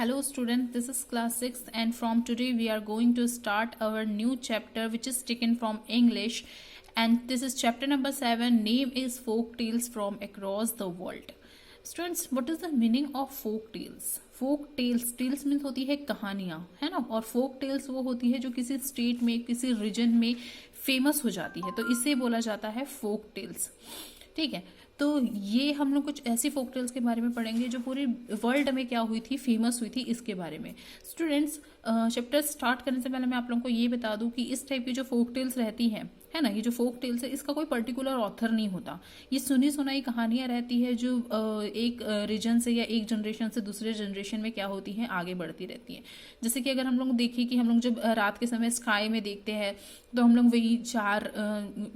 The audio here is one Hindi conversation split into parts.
Hello students, this is class 6 and from today we are going to start our new chapter which is taken from English, and this is chapter number 7. Name is folk tales from across the world. Students, what is the meaning of folk tales? Folk tales means होती है कहानियां, है ना। और फोक टेल्स वो होती है जो किसी स्टेट में किसी रीजन में फेमस हो जाती है, तो इसे बोला जाता है फोक टेल्स। ठीक है, तो ये हम लोग कुछ ऐसी फोक टेल्स के बारे में पढ़ेंगे जो पूरी वर्ल्ड में क्या हुई थी, फेमस हुई थी, इसके बारे में। स्टूडेंट्स, चैप्टर स्टार्ट करने से पहले मैं आप लोगों को ये बता दूं कि इस टाइप की जो फोक टेल्स रहती है ना, ये जो फोक टेल्स है इसका कोई पर्टिकुलर ऑथर नहीं होता। ये सुनी सुनाई कहानियां रहती है जो एक रीजन से या एक जनरेशन से दूसरे जनरेशन में क्या होती है, आगे बढ़ती रहती है। जैसे कि अगर हम लोग देखें कि हम लोग जब रात के समय स्काई में देखते हैं तो हम लोग वही चार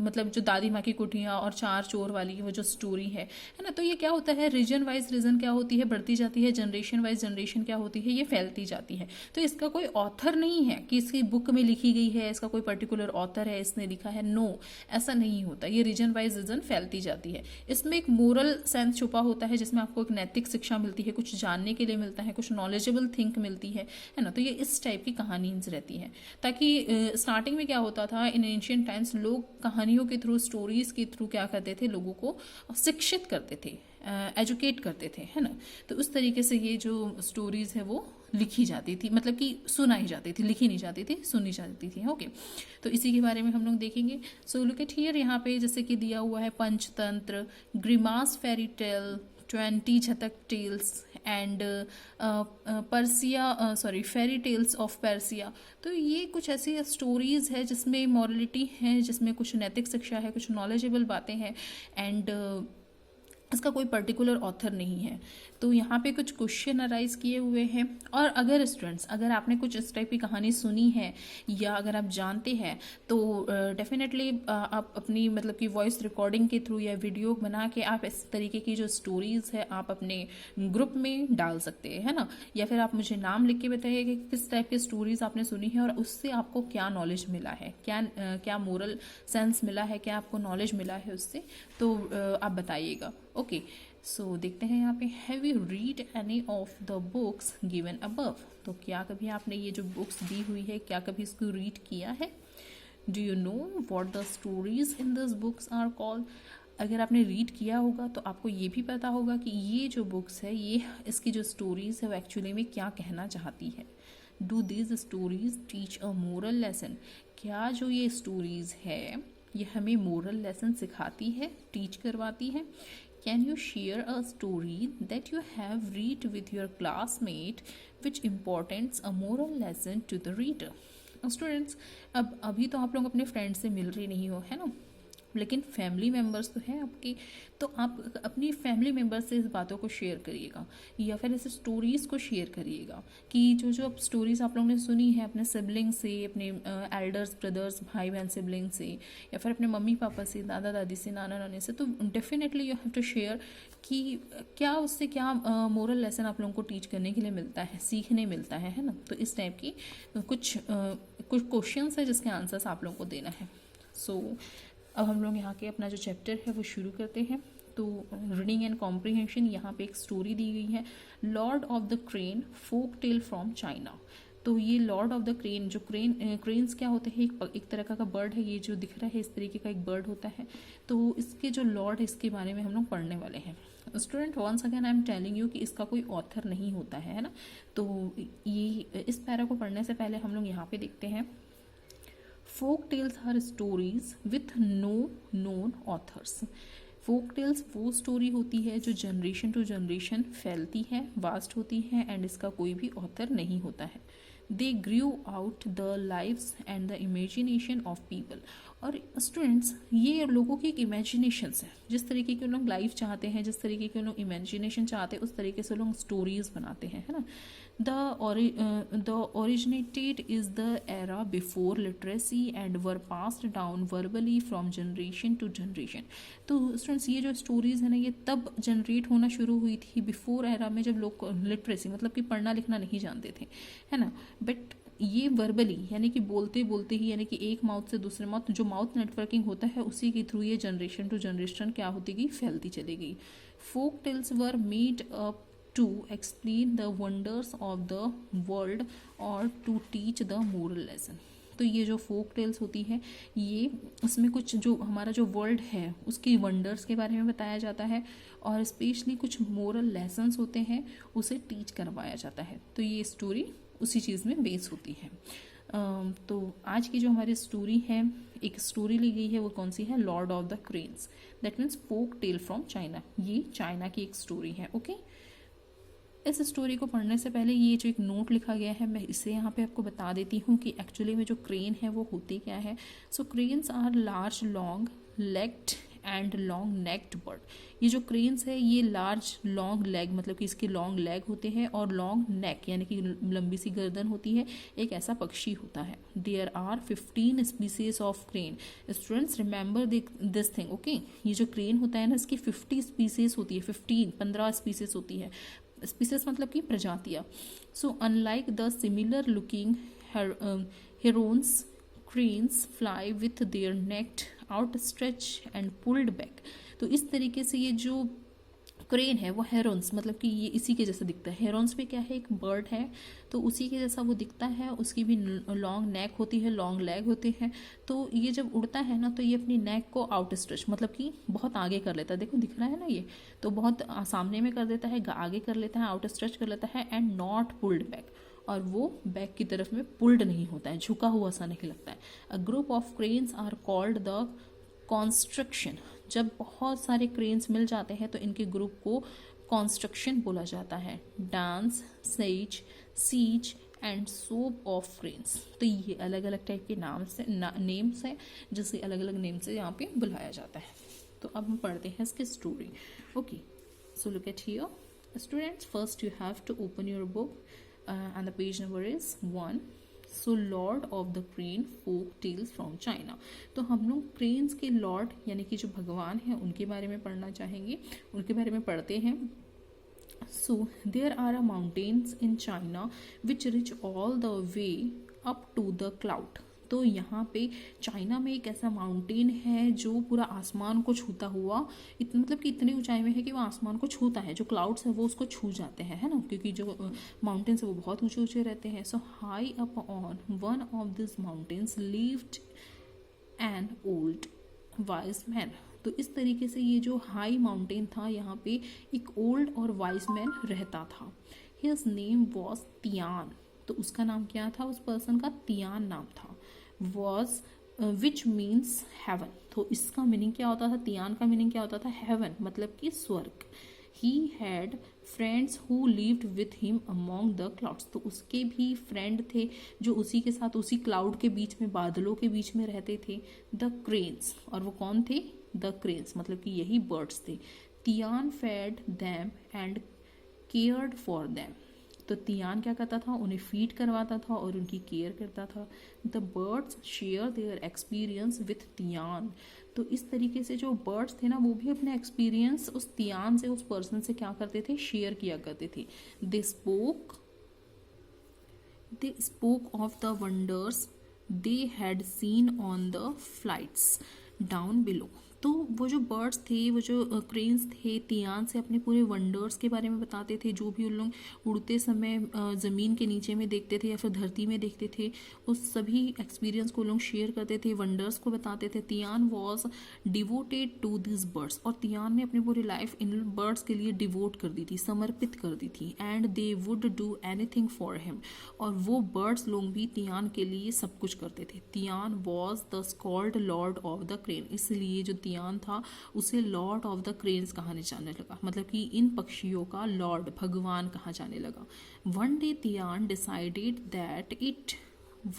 मतलब जो दादी माँ की कुटियाँ और चार चोर वाली वो जो स्टोरी है ना, तो ये क्या होता है, रीजन वाइज रीजन क्या होती है, बढ़ती जाती है, जनरेशन वाइज जनरेशन क्या होती है, ये फैलती जाती है। तो इसका कोई ऑथर नहीं है कि इसकी बुक में लिखी गई है, इसका कोई पर्टिकुलर ऑथर है, इसने लिखा है, नो, ऐसा नहीं होता। ये रीजन वाइज रीजन फैलती जाती है। इसमें एक मोरल सेंस छुपा होता है जिसमें आपको एक नैतिक शिक्षा मिलती है, कुछ जानने के लिए मिलता है, कुछ नॉलेजेबल थिंक मिलती है ना। तो ये इस टाइप की कहानीज रहती है। ताकि स्टार्टिंग में क्या होता था, इन एंशियंट टाइम्स लोग कहानियों के थ्रू, स्टोरीज के थ्रू क्या करते थे, लोगों को शिक्षित करते थे, एजुकेट करते थे, है ना। तो उस तरीके से ये जो स्टोरीज है वो लिखी जाती थी, मतलब कि सुनाई जाती थी, लिखी नहीं जाती थी, सुनी जाती थी। ओके, तो इसी के बारे में हम लोग देखेंगे। सो लुक एट हियर, यहाँ पे जैसे कि दिया हुआ है Panchatantra, Grimm's fairy tale, 20 Jataka tales and Persia fairy tales of Persia. तो ये कुछ ऐसी स्टोरीज है जिसमें मॉरलिटी है, जिसमें कुछ नैतिक शिक्षा है, कुछ नॉलेजेबल बातें हैं, एंड इसका कोई पर्टिकुलर ऑथर नहीं है। तो यहाँ पे कुछ क्वेश्चन अराइज किए हुए हैं। और अगर स्टूडेंट्स, अगर आपने कुछ इस टाइप की कहानी सुनी है या अगर आप जानते हैं तो डेफिनेटली आप अपनी मतलब कि वॉइस रिकॉर्डिंग के थ्रू या वीडियो बना के आप इस तरीके की जो स्टोरीज है आप अपने ग्रुप में डाल सकते हैं, है ना। या फिर आप मुझे नाम लिख के बताइए कि किस टाइप की स्टोरीज आपने सुनी है और उससे आपको क्या नॉलेज मिला है, क्या मोरल सेंस मिला है, क्या आपको नॉलेज मिला है उससे, तो आप बताइएगा। ओके, सो देखते हैं यहाँ पे, have you read any of the books given above. तो क्या कभी आपने ये जो बुक्स दी हुई है, क्या कभी इसको रीड किया है? Do you know what the stories in this books are called. अगर आपने रीड किया होगा तो आपको ये भी पता होगा कि ये जो बुक्स है, ये इसकी जो स्टोरीज है वो एक्चुअली में क्या कहना चाहती है। Do this stories teach a moral lesson. क्या जो ये स्टोरीज है ये हमें मोरल लेसन सिखाती है, टीच करवाती है। Can you share a story that you have read with your classmate which imparts a moral lesson to the reader? Students, अब अभी तो आप लोग अपने फ्रेंड से मिल रही नहीं हो, है ना, लेकिन फैमिली मेम्बर्स तो हैं आपके, तो आप अपनी फैमिली मेम्बर्स से इस बातों को शेयर करिएगा या फिर ऐसे स्टोरीज़ को शेयर करिएगा कि जो जो स्टोरीज़ आप लोगों ने सुनी है अपने सिबलिंग से, अपने एल्डर्स, ब्रदर्स, भाई बहन सिबलिंग से, या फिर अपने मम्मी पापा से, दादा दादी से, नाना नानी से, तो definitely you have to share कि क्या उससे क्या मोरल लेसन आप लोगों को टीच करने के लिए मिलता है, सीखने मिलता है ना। तो इस टाइप की कुछ क्वेश्चन है जिसके आंसर्स आप लोगों को देना है। सो अब हम लोग यहाँ के अपना जो चैप्टर है वो शुरू करते हैं। तो रीडिंग एंड कॉम्प्रिहेंशन, यहाँ पे एक स्टोरी दी गई है, lord of the crane, folk tale from China. तो ये लॉर्ड ऑफ द क्रेन, जो क्रेन्स क्या होते हैं, एक तरह का बर्ड है, ये जो दिख रहा है इस तरीके का एक बर्ड होता है। तो इसके जो लॉर्ड है इसके बारे में हम लोग पढ़ने वाले हैं। Student, once again I am telling you कि इसका कोई ऑथर नहीं होता है ना। तो ये इस पैरा को पढ़ने से पहले हम लोग यहाँ पे देखते हैं, folk tales are stories with no known authors. Folk tales वो स्टोरी होती है जो जनरेशन टू जनरेशन फैलती है, वास्ट होती है, एंड इसका कोई भी ऑथर नहीं होता है। They grew out the lives and the imagination of people. और स्टूडेंट्स, ये लोगों की एक इमेजिनेशंस है, जिस तरीके के लोग लाइफ चाहते हैं, जिस तरीके के लोग इमेजिनेशन चाहते हैं, उस तरीके से लोग स्टोरीज बनाते हैं, है ना। The originated is the era before literacy and were passed down verbally from generation to generation. तो स्टूडेंट्स, ये जो स्टोरीज है ना, ये तब जनरेट होना शुरू हुई थी बिफोर एरा में, जब लोग लिटरेसी मतलब कि पढ़ना लिखना नहीं जानते थे, है ना। बट ये वर्बली यानी कि बोलते बोलते ही, यानी कि एक माउथ से दूसरे माउथ, जो माउथ नेटवर्किंग होता है उसी के थ्रू ये जनरेशन टू जनरेशन क्या होती गई, फैलती चली गई। Folk tales were made up to explain the wonders of the world or to teach the moral lesson। तो ये जो फोक टेल्स होती है, ये इसमें कुछ जो हमारा जो वर्ल्ड है उसके वंडर्स के बारे में बताया जाता है और स्पेशली कुछ मोरल लेसन्स होते हैं उसे टीच करवाया जाता है। तो ये स्टोरी उसी चीज़ में बेस होती है। तो आज की जो हमारी स्टोरी है, एक स्टोरी ली गई है, वो कौन सी है? Lord of the cranes, that means folk tale from China. ये चाइना की एक स्टोरी है। ओके, इस स्टोरी को पढ़ने से पहले ये जो एक नोट लिखा गया है, मैं इसे यहाँ पे आपको बता देती हूँ कि एक्चुअली में जो क्रेन है वो होती क्या है। So cranes are large long legged and long necked bird. ये जो क्रेन्स है ये लार्ज लॉन्ग लेग, मतलब कि इसके लॉन्ग लेग होते हैं और लॉन्ग नेक यानी कि लंबी सी गर्दन होती है, एक ऐसा पक्षी होता है। There are 15 species of crane. Students remember this thing. Okay, ये जो क्रेन होता है ना, इसकी 50 स्पीसीज होती है। 15 स्पीसीज होती है। स्पीसीज मतलब कि प्रजातियां। So unlike the similar looking herons, cranes fly with their necked outstretch and pulled back. तो इस तरीके से ये जो क्रेन है वो हेरोन्स, मतलब कि ये इसी के जैसा दिखता है। हेरोन्स पे क्या है? एक बर्ड है, तो उसी के जैसा वो दिखता है। उसकी भी लॉन्ग नेक होती है, लॉन्ग लेग होते हैं। तो ये जब उड़ता है ना, तो ये अपनी नेक को आउट स्ट्रेच, मतलब कि बहुत आगे कर लेता है। देखो दिख रहा है ना, ये तो बहुत सामने में कर देता है, आगे कर लेता है, आउट स्ट्रेच कर लेता है, एंड नॉट पुल्ड बैक। और वो बैक की तरफ में पुल्ड नहीं होता है, झुका हुआ सा नहीं लगता है। A group of cranes are called the construction. जब बहुत सारे क्रेन्स मिल जाते हैं तो इनके ग्रुप को कॉन्स्ट्रक्शन बोला जाता है। डांस, सेज, siege and soap of cranes. तो ये अलग अलग टाइप के नाम से नेम्स हैं, जिसे अलग अलग नेम से यहाँ पे बुलाया जाता है। तो अब हम पढ़ते हैं इसकी story. Okay, so look at here students, first you have to open your book and the page number is 1। So lord of the crane folk tales from China. तो हम लोग क्रेन्स के लॉर्ड यानी कि जो भगवान हैं उनके बारे में पढ़ना चाहेंगे, उनके बारे में पढ़ते हैं। So there are a mountains in China which reach all the way up to the cloud. तो यहाँ पे चाइना में एक ऐसा माउंटेन है जो पूरा आसमान को छूता हुआ, मतलब कि इतनी ऊंचाई में है कि वो आसमान को छूता है। जो क्लाउड्स है वो उसको छू जाते हैं, है ना, क्योंकि जो माउंटेन्स है वो बहुत ऊंचे ऊंचे रहते हैं। So high up on one of this mountains lived an old wise man. तो इस तरीके से ये जो हाई माउंटेन था, यहाँ पे एक ओल्ड और वाइज मैन रहता था। His name was Tian. तो उसका नाम क्या था? उस पर्सन का तियान नाम था। Was which means heaven. तो इसका मीनिंग क्या होता था? तियान का मीनिंग क्या होता था? हेवन, मतलब कि स्वर्ग। He had friends who lived with him among the clouds. तो उसके भी फ्रेंड थे जो उसी के साथ उसी क्लाउड के बीच में, बादलों के बीच में रहते थे। द क्रेन्स, और वो कौन थे? द क्रेन्स, मतलब कि यही बर्ड्स थे। Tian fed them and cared for them. तो तियान क्या करता था? उन्हें फीड करवाता था और उनकी केयर करता था। The birds share their experience with Tian. तो इस तरीके से जो बर्ड्स थे ना, वो भी अपने एक्सपीरियंस उस तियान से, उस पर्सन से क्या करते थे? शेयर किया करते थे। They spoke of the wonders they had seen on the flights down below. तो वो जो बर्ड्स थे, वो जो क्रेन्स थे, तियान से अपने पूरे वंडर्स के बारे में बताते थे, जो भी उन लोग उड़ते समय ज़मीन के नीचे में देखते थे या फिर धरती में देखते थे, उस सभी एक्सपीरियंस को लोग शेयर करते थे, वंडर्स को बताते थे। Tian was devoted to this birds. और तियान ने अपनी पूरी लाइफ इन बर्ड्स के लिए डिवोट कर दी थी, समर्पित कर दी थी। And they would do anything for him. और वो बर्ड्स लोग भी तियान के लिए सब कुछ करते थे। Tian was the called Lord of the crane. इसलिए जो तियान था उसे लॉर्ड ऑफ द क्रेन्स कहा जाने लगा, मतलब कि इन पक्षियों का लॉर्ड, भगवान कहा जाने लगा। One day Tian decided that it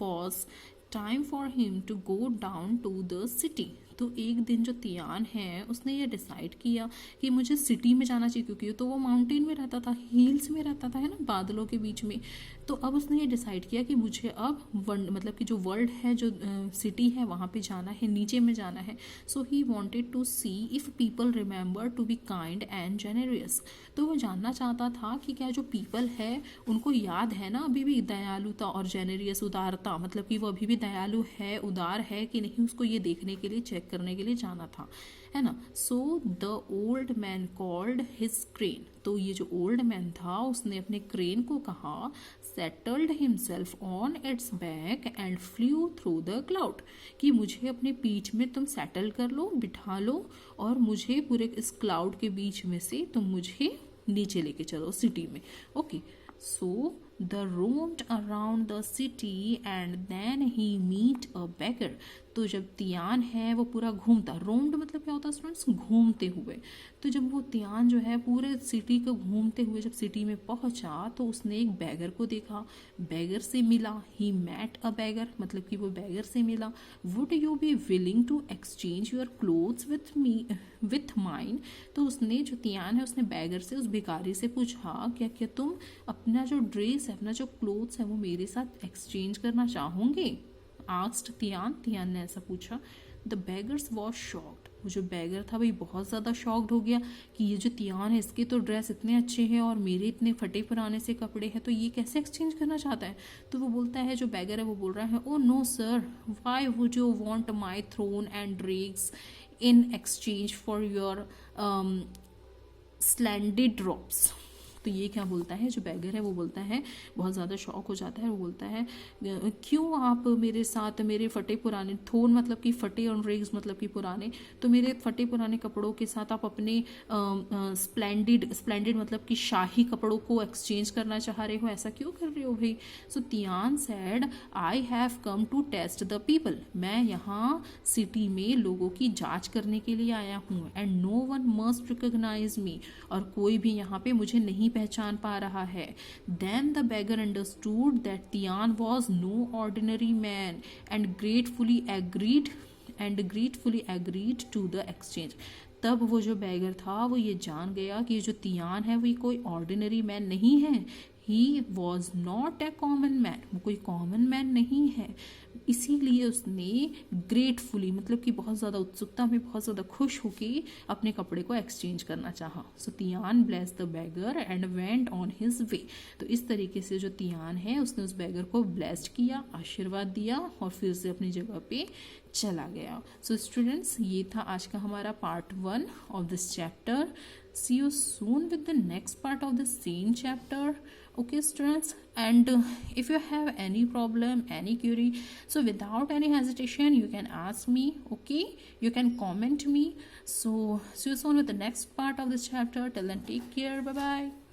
was time for him to go down to the city. तो एक दिन जो तियान है उसने ये डिसाइड किया कि मुझे सिटी में जाना चाहिए, क्योंकि तो वो माउंटेन में रहता था, हिल्स में रहता था, है ना, बादलों के बीच में। तो अब उसने ये डिसाइड किया कि मुझे अब मतलब कि जो वर्ल्ड है, जो सिटी है, वहाँ पे जाना है, नीचे में जाना है। So he wanted to see if people remember to be kind and generous. तो वो जानना चाहता था कि क्या जो पीपल है उनको याद है ना अभी भी दयालुता और जेनरियस, उदारता, मतलब कि वो अभी भी दयालु है, उदार है कि नहीं, उसको ये देखने के लिए चेक चेक करने के लिए जाना था, है ना। So the old man called his crane, तो ये जो ओल्ड मैन था उसने अपने क्रेन को कहा, settled himself on it's back and flu through the cloud, कि मुझे अपने पीठ में तुम सेटल कर लो, बिठा लो, और मुझे पूरे इस क्लाउड के बीच में से तुम मुझे नीचे लेके चलो सिटी में। Okay, so the roamed around the city and then he meet a beggar, तो जब तियान है वो पूरा घूमता, रोम्ड मतलब क्या होता है स्टूडेंट्स, घूमते हुए, तो जब वो तियान जो है पूरे सिटी को घूमते हुए जब सिटी में पहुंचा तो उसने एक बैगर को देखा, बैगर से मिला, ही मैट अ बैगर मतलब कि वो बैगर से मिला। Would you be willing to exchange your clothes with mine, तो उसने जो तियान है उसने बैगर से, उस भिखारी से पूछा, क्या क्या तुम अपना जो ड्रेस है, अपना जो क्लोथ्स है वो मेरे साथ एक्सचेंज करना चाहोगे, आस्क्ड तियान ने ऐसा पूछा। द बेगर्स वॉज शॉक्ड, वो जो बैगर था भाई बहुत ज़्यादा शॉक्ड हो गया कि ये जो तियान है इसके तो ड्रेस इतने अच्छे हैं और मेरे इतने फटे पुराने से कपड़े हैं, तो ये कैसे एक्सचेंज करना चाहता है। तो वो बोलता है, जो बैगर है वो बोल रहा है, oh no sir, why would you want my throne and dregs in exchange for your splendid drops. तो ये क्या बोलता है, जो बैगर है वो बोलता है, बहुत ज़्यादा शौक हो जाता है, वो बोलता है, क्यों आप मेरे साथ मेरे फटे पुराने, थोन मतलब कि फटे और रेग्स मतलब कि पुराने, तो मेरे फटे पुराने कपड़ों के साथ आप अपने स्प्लेंडेड मतलब कि शाही कपड़ों को एक्सचेंज करना चाह रहे हो, ऐसा क्यों कर रहे हो भाई। So Tian said, I have come to test the people, मैं यहाँ सिटी में लोगों की जांच करने के लिए आया हूँ, and no one must recognise me, और कोई भी यहाँ पे मुझे नहीं पहचान पा रहा है। Then the beggar understood that Tian was no ordinary man and gratefully agreed to the exchange. तब वो जो बैगर था वो ये जान गया कि ये जो तियान है वो कोई ऑर्डिनरी मैन नहीं है, he was not a common man, वो कोई कॉमन मैन नहीं है, इसीलिए उसने ग्रेटफुली मतलब कि बहुत ज़्यादा उत्सुकता में, बहुत ज़्यादा खुश होके अपने कपड़े को एक्सचेंज करना चाहा। So Tian bless the beggar and went on his way, तो इस तरीके से जो तियान है उसने उस बैगर को ब्लेस्ड किया, आशीर्वाद दिया और फिर से अपनी जगह पे चला गया। सो स्टूडेंट्स, ये था आज का हमारा part 1 of this chapter. See you soon with the next part of the same chapter. Okay students, and if you have any problem, any query, so without any hesitation you can ask me. Okay, you can comment me. So see you soon with the next part of this chapter. Till then, take care. Bye bye.